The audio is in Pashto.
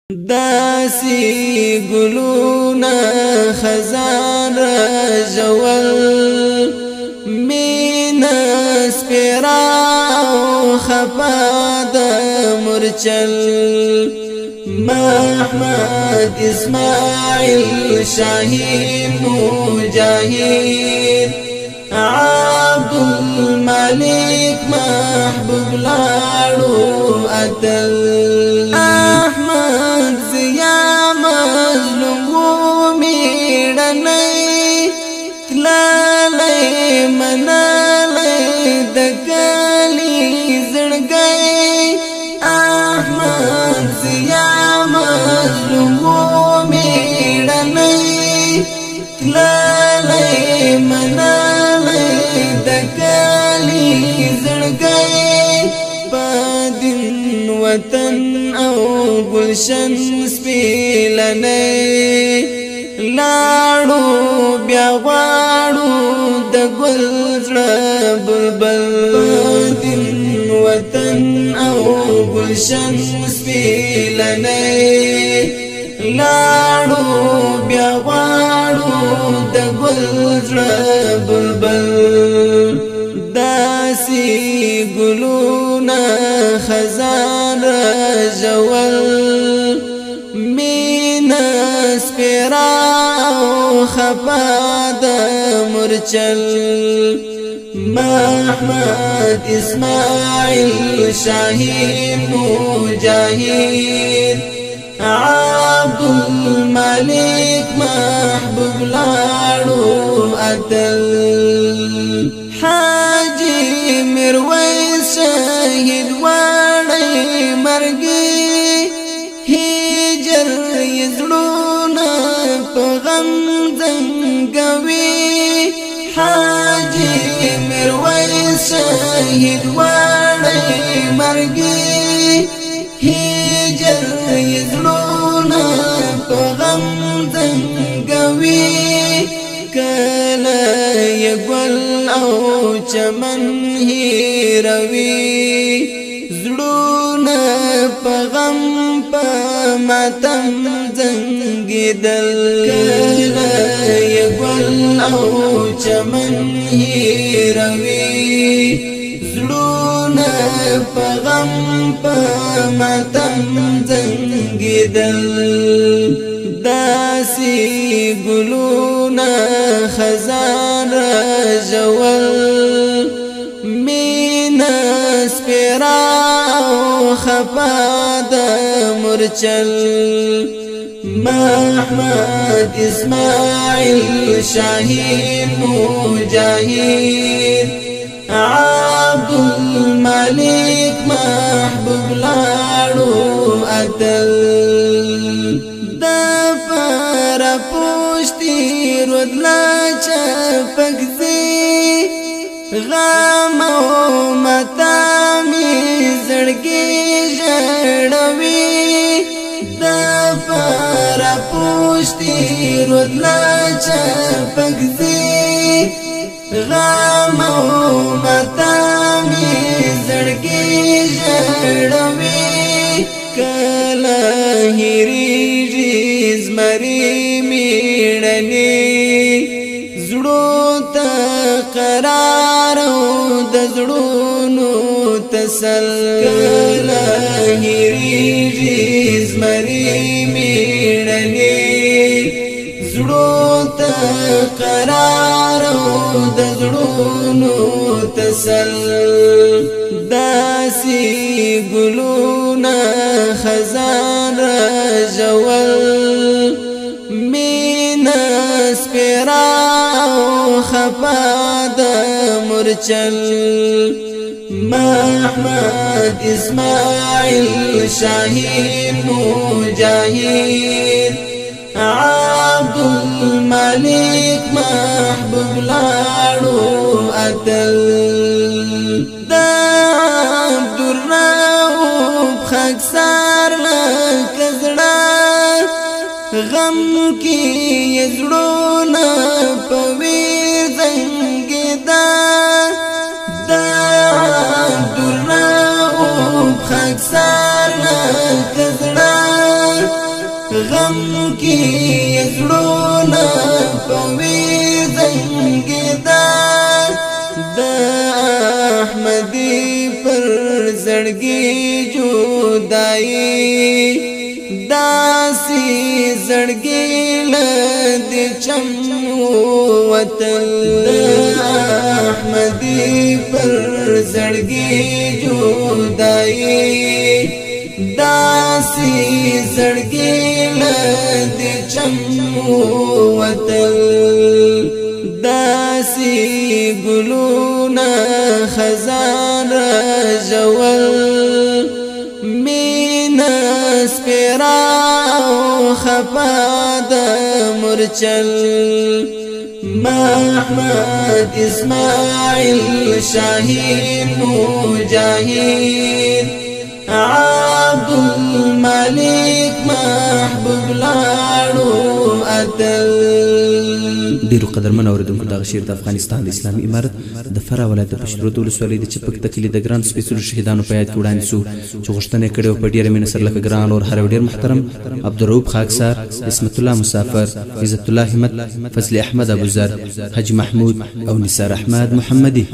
داسي ګلونا خزان رجول مینا سپیرا او خفا د مرچل محمد اسماعیل شاهین مجاهد عبد الملك محبوب لاړو اتل احمد زیا مظلوم میړنی تللی منلی د کلی زړګی احمد زیا مظلوم میړنی تللی منلی د کلی زړګی پدین وطن او گلشن سپیلنی لاړو بیا غواړو د ګل زړه بلبل پدین وطن او گلشن سپیلنی لاړو بیا غواړو د ګل زړه بلبل داسي ګلونا خزان رجول مینا سپیرا او خفا د مرچل محمد اسماعیل شاهین مجاهد عبد الملك محبوب لاړو اتل حاجی میرویس شهید وړی مرګي هجر یزړونه په غم زنګوي حاجی میرویس شهید وړی مرګي هجر یزړونه په غم زنګوي کله یګل او چمن هیروي زړونه په غم په ماتم زنګیدل کله یګل او چمن هیروي زړونه په غم په ماتم زنګیدل داسي ګلونا خزان رجول مینا سپیرا او خفا د مرچل محمد اسماعیل شاهین مجاهد عبد الملك محبوب لاړو اتل پوشتی رودلا چپکزی غام او متامی زړګي ژړوي د پر پوشتی رودلا چپکزی غام او متامی زړګي ژړوي کله هریږي زمري میړنی زړو ته قرار او د زړونو تسل کله هریږي زمري میړنی زړو ته قرار او د زړونو تسل داسي ګلونا خزان رجول مینا سپیرا او خفا د مرچل محمد اسماعیل شاهین مجاهد عبد الملك محبوب لاړو اتل عبد الرؤوف خاکسار لکزړه غم کی یزړونه په ویر زنګیدا عبد الرؤوف خاکسار لکزړه غم کی زړونه پوي زنګدا د احمدی پر زړګي جدائی داسي زړګي لد چم وتل احمدی پر زړګي جدائی داسي زړګي لد چم وتل داسي ګلونا خزان جوال مینا سپرا خفاد مرچل محمد اسماعیل شاهین مجاهد عبد الملك محبوب لاړو اتل. ډیرو قدرمن اوریدونکو دغه شعر د افغانستان د اسلامي امارت د فراه ولایت د پشترود ولسوالۍ د چپک تکلي د ګران سپېڅلو شهیدانو په یاد کې وړاندې سو چې غوښتنه یې کړې وه په ډېره مینه سره لکه ګران اور هر ډېر محترم عبدالرؤف خاکسار، عصمت الله مسافر، عزت الله همت، فضل احمد ابوذر، حاجي محمود او نثار احمد محمدي.